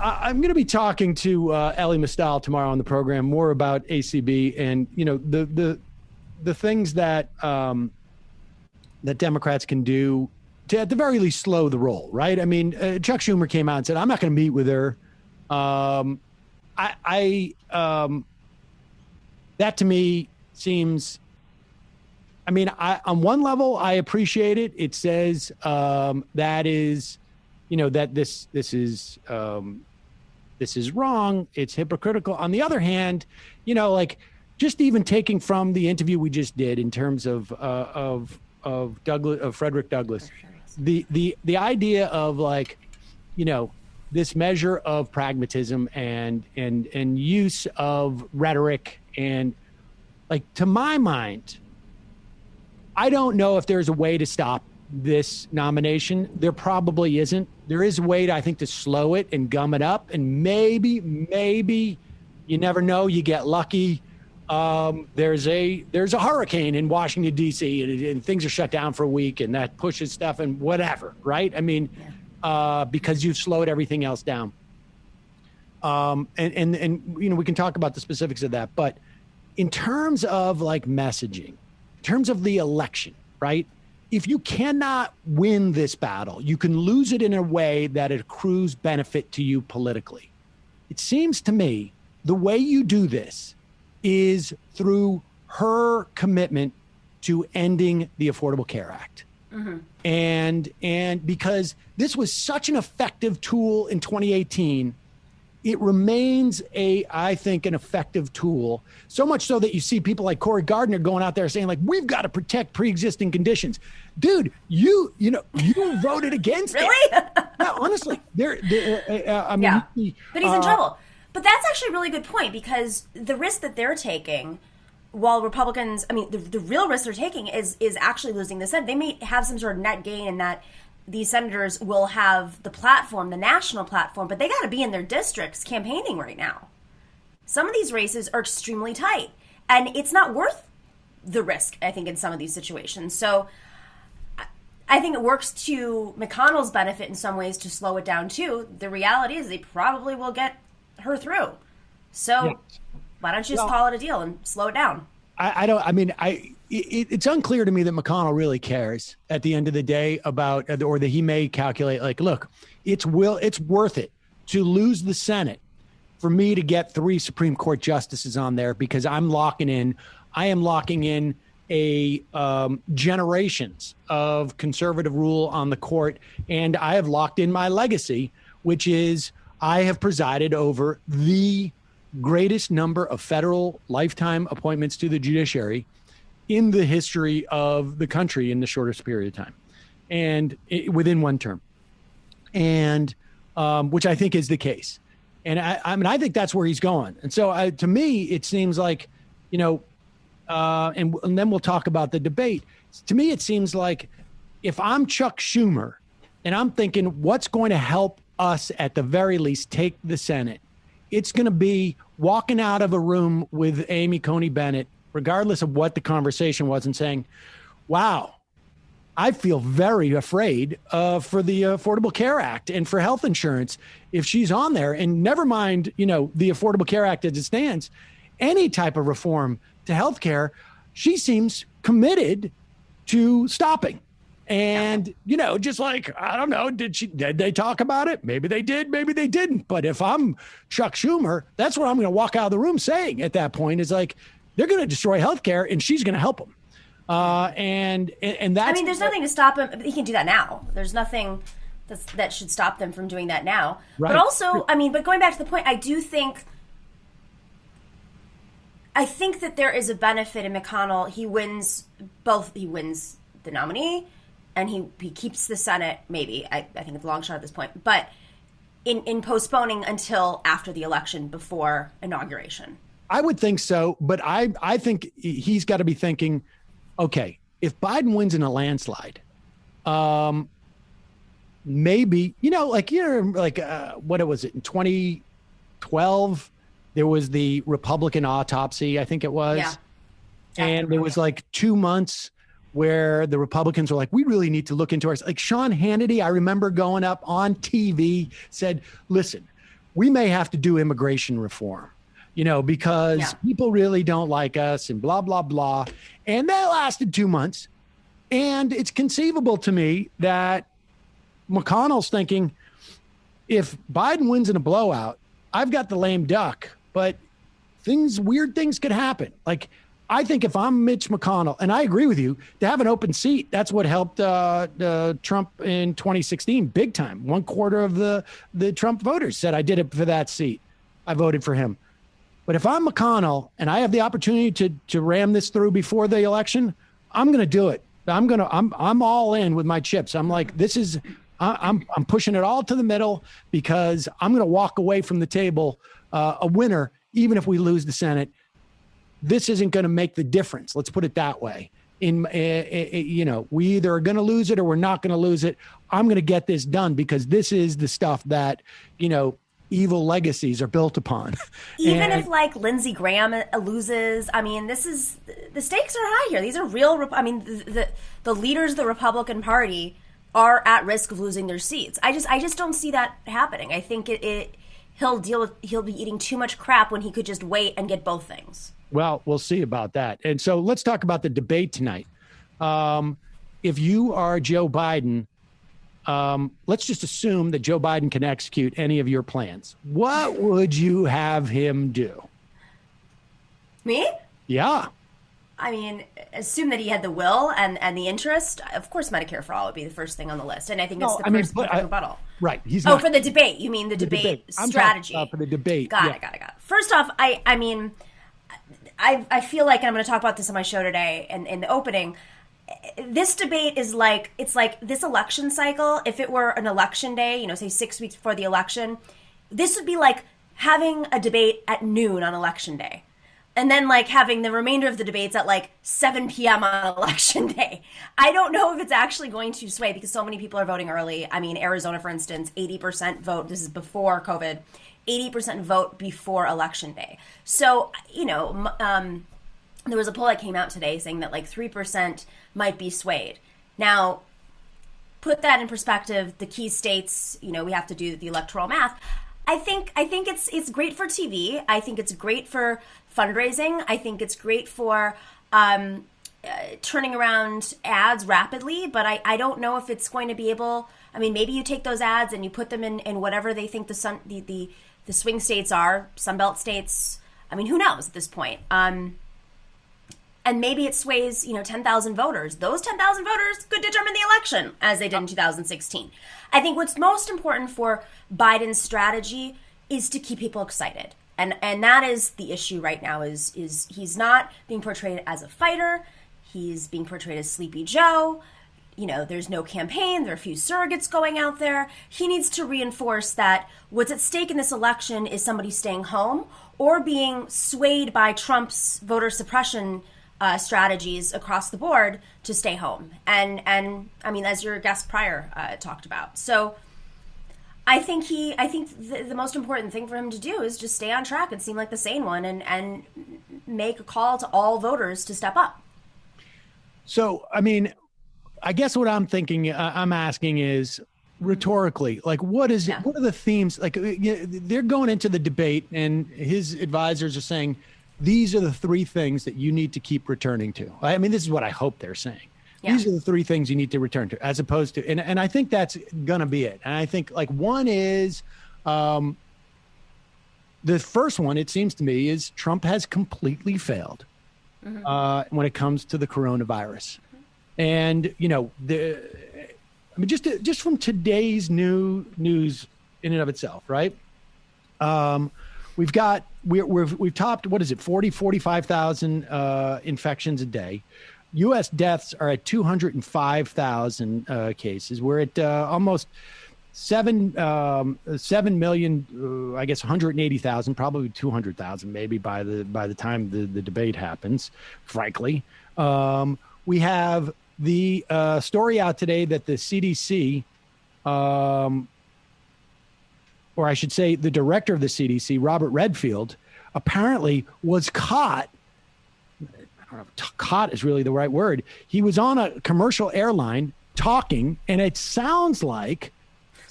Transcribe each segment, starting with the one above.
I'm going to be talking to Ellie Mistal tomorrow on the program more about ACB and, the things that that Democrats can do to, at the very least, slow the roll, right? I mean, Chuck Schumer came out and said, I'm not going to meet with her. That to me seems, I mean, on one level, I appreciate it. It says that is, that this is wrong. It's hypocritical. On the other hand, just even taking from the interview we just did in terms of Frederick Douglass, the idea of this measure of pragmatism and use of rhetoric, and to my mind, I don't know if there's a way to stop this nomination. There probably isn't. There is a way I think to slow it and gum it up, and maybe you never know, you get lucky. There's a hurricane in Washington D.C. and things are shut down for a week, and that pushes stuff and whatever, right? I mean, because you've slowed everything else down. And we can talk about the specifics of that, but in terms of messaging, in terms of the election, right? If you cannot win this battle, you can lose it in a way that accrues benefit to you politically. It seems to me the way you do this is through her commitment to ending the Affordable Care Act. Mm-hmm. And because this was such an effective tool in 2018, it remains I think, an effective tool. So much so that you see people like Cory Gardner going out there saying we've got to protect pre-existing conditions. Dude, you voted against really? it. Yeah, honestly, but he's in trouble. But that's actually a really good point, because the risk that they're taking, while Republicans, the real risk they're taking is actually losing the Senate. They may have some sort of net gain in that these senators will have the platform, the national platform, but they got to be in their districts campaigning right now. Some of these races are extremely tight, and it's not worth the risk, I think, in some of these situations. So I think it works to McConnell's benefit in some ways to slow it down, too. The reality is they probably will get her through. So why don't you just call it a deal and slow it down? It's unclear to me that McConnell really cares at the end of the day about, or that he may calculate look, it's worth it to lose the Senate for me to get 3 Supreme Court justices on there, because I am locking in a generations of conservative rule on the court. And I have locked in my legacy, which is I have presided over the greatest number of federal lifetime appointments to the judiciary in the history of the country in the shortest period of time, and within one term, and which I think is the case. And I think that's where he's going. And so to me, it seems like, and then we'll talk about the debate. To me, it seems like if I'm Chuck Schumer and I'm thinking what's going to help us at the very least take the Senate, it's going to be walking out of a room with Amy Coney Barrett, regardless of what the conversation was, and saying, wow, I feel very afraid for the Affordable Care Act and for health insurance if she's on there. And never mind, the Affordable Care Act as it stands, any type of reform to health care, she seems committed to stopping. And, just I don't know, did they talk about it? Maybe they did, maybe they didn't. But if I'm Chuck Schumer, that's what I'm going to walk out of the room saying at that point, is they're going to destroy healthcare and she's going to help them. And that's, there's nothing to stop him. He can do that now. There's nothing that should stop them from doing that now. Right. But also, but going back to the point, I think that there is a benefit in McConnell. He wins the nominee, and he keeps the Senate, maybe. I think it's a long shot at this point. But in postponing until after the election, before inauguration. I would think so. But I think he's got to be thinking, okay, if Biden wins in a landslide, maybe, what was it, in 2012, there was the Republican autopsy, I think it was. Yeah. And there was 2 months where the Republicans were we really need to look into ours. Sean Hannity, I remember going up on TV, said, listen, we may have to do immigration reform, because people really don't like us and blah, blah, blah. And that lasted 2 months. And it's conceivable to me that McConnell's thinking, if Biden wins in a blowout, I've got the lame duck, but weird things could happen. Like, I think if I'm Mitch McConnell, and I agree with you, to have an open seat, that's what helped Trump in 2016, big time. 1/4 of the Trump voters said, I did it for that seat. I voted for him. But if I'm McConnell and I have the opportunity to ram this through before the election, I'm going to do it. I'm all in with my chips. I'm like, I'm pushing it all to the middle because I'm going to walk away from the table a winner, even if we lose the Senate. This isn't going to make the difference. Let's put it that way. We either are going to lose it or we're not going to lose it. I'm going to get this done because this is the stuff that, evil legacies are built upon. Even if Lindsey Graham loses, the stakes are high here. These are real. The leaders of the Republican Party are at risk of losing their seats. I just don't see that happening. I think he'll be eating too much crap when he could just wait and get both things. Well, we'll see about that. And so let's talk about the debate tonight. If you are Joe Biden, let's just assume that Joe Biden can execute any of your plans. What would you have him do? Me? Yeah. Assume that he had the will and the interest. Of course, Medicare for all would be the first thing on the list. And I think it's first rebuttal. Right. He's for the debate. You mean the debate strategy. For the debate. Got it. First off, I feel like, and I'm going to talk about this on my show today and in the opening, this debate is it's like this election cycle. If it were an election day, say 6 weeks before the election, this would be like having a debate at noon on election day. And then having the remainder of the debates at 7 p.m. on election day. I don't know if it's actually going to sway because so many people are voting early. Arizona, for instance, 80% vote. This is before COVID. 80% vote before election day. So, there was a poll that came out today saying that 3% might be swayed. Now, put that in perspective, the key states, we have to do the electoral math. I think it's great for TV. I think it's great for fundraising. I think it's great for turning around ads rapidly, but I don't know if it's going to be able. Maybe you take those ads and you put them in whatever they think the swing states are, Sunbelt states. Who knows at this point? And maybe it sways, 10,000 voters. Those 10,000 voters could determine the election, as they did in 2016. I think what's most important for Biden's strategy is to keep people excited. And that is the issue right now is he's not being portrayed as a fighter. He's being portrayed as Sleepy Joe. There's no campaign. There are a few surrogates going out there. He needs to reinforce that what's at stake in this election is somebody staying home or being swayed by Trump's voter suppression strategies across the board to stay home. And as your guest prior talked about. So I think the most important thing for him to do is just stay on track and seem like the sane one and make a call to all voters to step up. So, I guess what I'm thinking, I'm asking is rhetorically, what is it? What are the themes? They're going into the debate and his advisors are saying, these are the three things that you need to keep returning to. This is what I hope they're saying. Yeah. These are the three things you need to return to, as opposed to, and I think that's going to be it. And I think one is, the first one, it seems to me, is Trump has completely failed when it comes to the coronavirus. And, just from today's news in and of itself, right? We've topped, 45,000 infections a day. U.S. deaths are at 205,000 cases. We're at almost 7 million, 180,000, probably 200,000 maybe by the time the debate happens, frankly. We have the story out today that the CDC, or I should say the director of the CDC, Robert Redfield, apparently was caught. I don't know if caught is really the right word. He was on a commercial airline talking, and it sounds like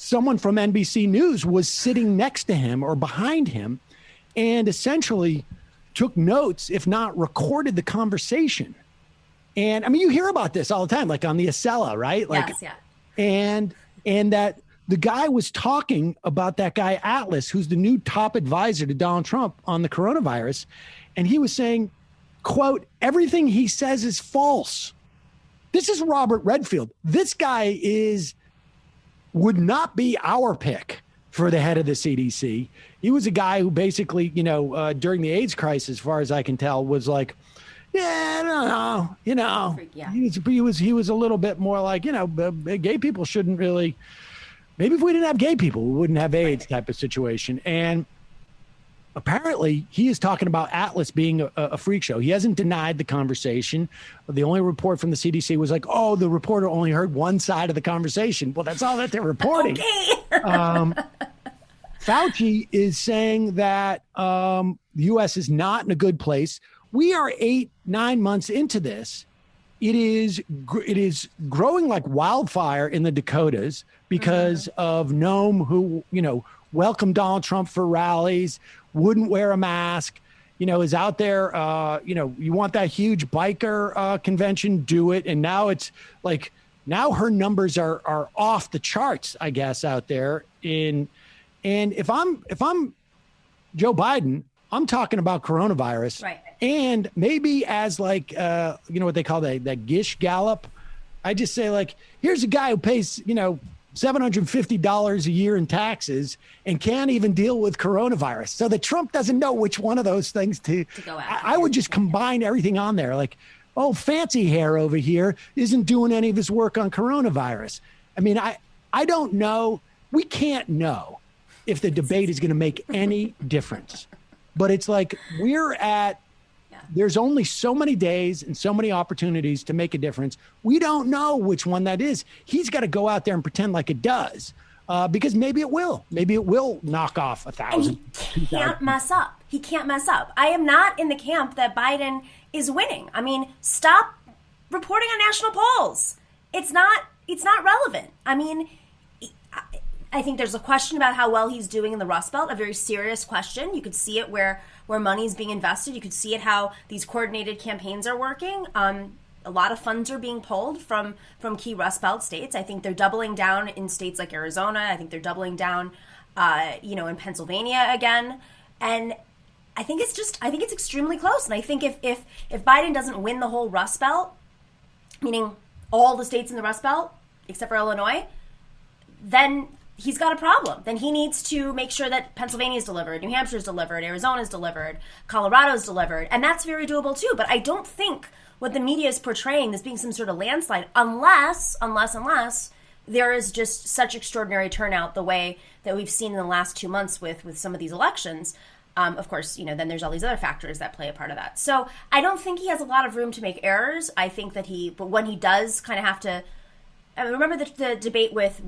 someone from NBC News was sitting next to him or behind him and essentially took notes, if not recorded the conversation. And I mean, you hear about this all the time, like on the Acela, right? Like, yes, yeah. And that the guy was talking about that guy Atlas, who's the new top advisor to Donald Trump on the coronavirus. And he was saying, quote, everything he says is false. This is Robert Redfield. This guy would not be our pick for the head of the CDC. He was a guy who basically, during the AIDS crisis, as far as I can tell, was like, yeah, I don't know, Yeah. He was a little bit more like, gay people shouldn't really, maybe if we didn't have gay people, we wouldn't have AIDS type of situation. And apparently he is talking about Atlas being a freak show. He hasn't denied the conversation. The only report from the CDC was like, oh, the reporter only heard one side of the conversation. Well, that's all that they're reporting. Okay. Fauci is saying that the U.S. is not in a good place. We are 8-9 months into this. It is growing like wildfire in the Dakotas because of Noam, who, welcomed Donald Trump for rallies, wouldn't wear a mask, is out there. You want that huge biker convention, do it. And now it's like, now her numbers are off the charts, I guess, out there. And if I'm Joe Biden, I'm talking about coronavirus. Right. And maybe as like, what they call that Gish Gallop. I just say like, here's a guy who pays, $750 a year in taxes and can't even deal with coronavirus. So that Trump doesn't know which one of those things to go after. I would just combine everything on there. Like, oh, fancy hair over here isn't doing any of his work on coronavirus. I mean, I don't know. We can't know if the debate is going to make any difference. But it's like there's only so many days and so many opportunities to make a difference. We don't know which one that is. He's got to go out there and pretend like it does, because maybe it will. Maybe it will knock off 1,000. He can't mess up. He can't mess up. I am not in the camp that Biden is winning. I mean, stop reporting on national polls. It's not relevant. I mean, I think there's a question about how well he's doing in the Rust Belt, a very serious question. You could see it where money's being invested. You could see it how these coordinated campaigns are working. A lot of funds are being pulled from key Rust Belt states. I think they're doubling down in states like Arizona. I think they're doubling down, in Pennsylvania again. And I think it's extremely close. And I think if Biden doesn't win the whole Rust Belt, meaning all the states in the Rust Belt except for Illinois, then he's got a problem. Then he needs to make sure that Pennsylvania is delivered, New Hampshire is delivered, Arizona is delivered, Colorado is delivered. And that's very doable too. But I don't think what the media is portraying this being some sort of landslide, unless there is just such extraordinary turnout the way that we've seen in the last 2 months with some of these elections. Of course, then there's all these other factors that play a part of that. So I don't think he has a lot of room to make errors. I think that but when he does kind of have to, I mean, remember the debate with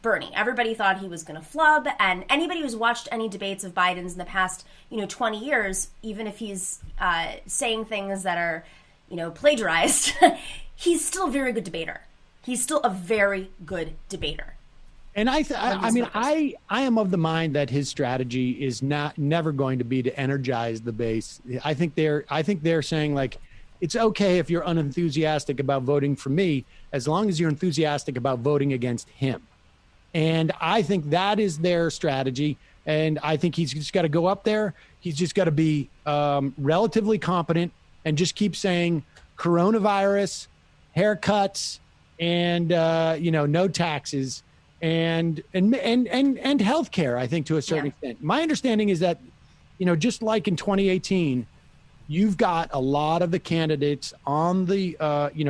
Bernie. Everybody thought he was going to flub, and anybody who's watched any debates of Biden's in the past, 20 years, even if he's saying things that are, plagiarized, he's still a very good debater. He's still a very good debater. And I am of the mind that his strategy is never going to be to energize the base. I think they're saying like, it's okay if you're unenthusiastic about voting for me, as long as you're enthusiastic about voting against him. And I think that is their strategy. And I think he's just got to go up there. He's just got to be relatively competent and just keep saying coronavirus, haircuts, and no taxes, and healthcare. I think to a certain extent. My understanding is that just like in 2018, you've got a lot of the candidates on the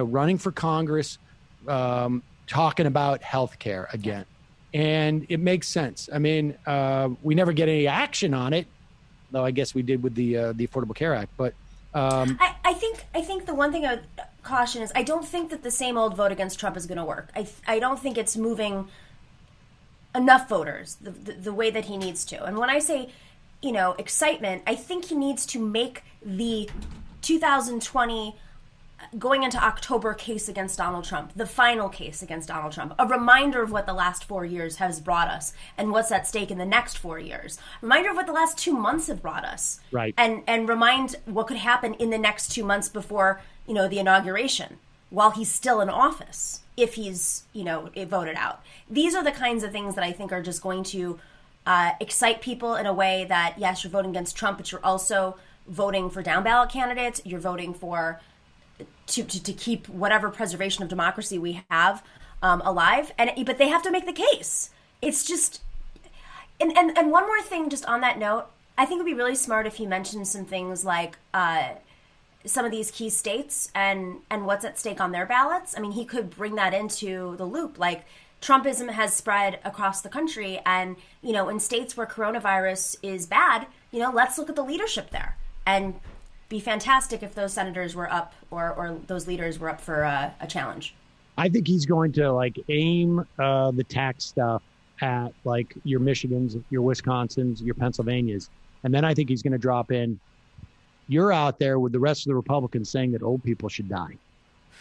running for Congress talking about healthcare again. And it makes sense. I mean, we never get any action on it, though I guess we did with the Affordable Care Act. But I think the one thing I would caution is I don't think that the same old vote against Trump is going to work. I don't think it's moving enough voters the way that he needs to. And when I say, excitement, I think he needs to make the 2020 going into October case against Donald Trump, the final case against Donald Trump, a reminder of what the last 4 years has brought us and what's at stake in the next 4 years, reminder of what the last 2 months have brought us, right? And remind what could happen in the next 2 months before, the inauguration, while he's still in office, if he's, voted out. These are the kinds of things that I think are just going to excite people in a way that, yes, you're voting against Trump, but you're also voting for down ballot candidates. You're voting for to keep whatever preservation of democracy we have alive, but they have to make the case. It's just, and one more thing, just on that note, I think it'd be really smart if he mentioned some things like some of these key states and what's at stake on their ballots. I mean, he could bring that into the loop, like Trumpism has spread across the country, and in states where coronavirus is bad, let's look at the leadership there and be fantastic if those senators were up or those leaders were up for a challenge. I think he's going to aim the tax stuff at your Michigans, your Wisconsins, your Pennsylvanias. And then I think he's going to drop in, you're out there with the rest of the Republicans saying that old people should die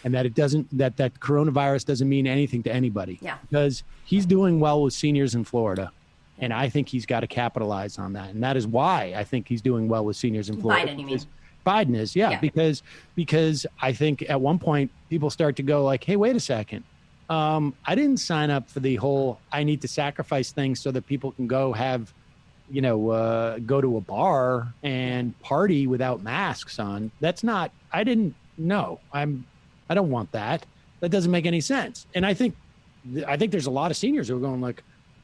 and that that coronavirus doesn't mean anything to anybody. Yeah. Because he's doing well with seniors in Florida. And I think he's got to capitalize on that. And that is why I think he's doing well with seniors in Florida. Biden, you mean? Biden is, yeah. Because I think at one point people start to go hey, wait a second. I didn't sign up for the whole I need to sacrifice thing so that people can go have, go to a bar and party without masks on. That's not, I didn't know. I don't want that. That doesn't make any sense. And I think there's a lot of seniors who are going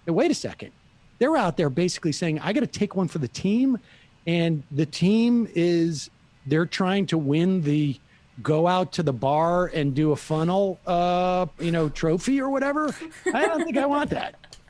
hey, wait a second. They're out there basically saying, I got to take one for the team. And the team they're trying to win the go out to the bar and do a funnel, trophy or whatever. I don't think I want that.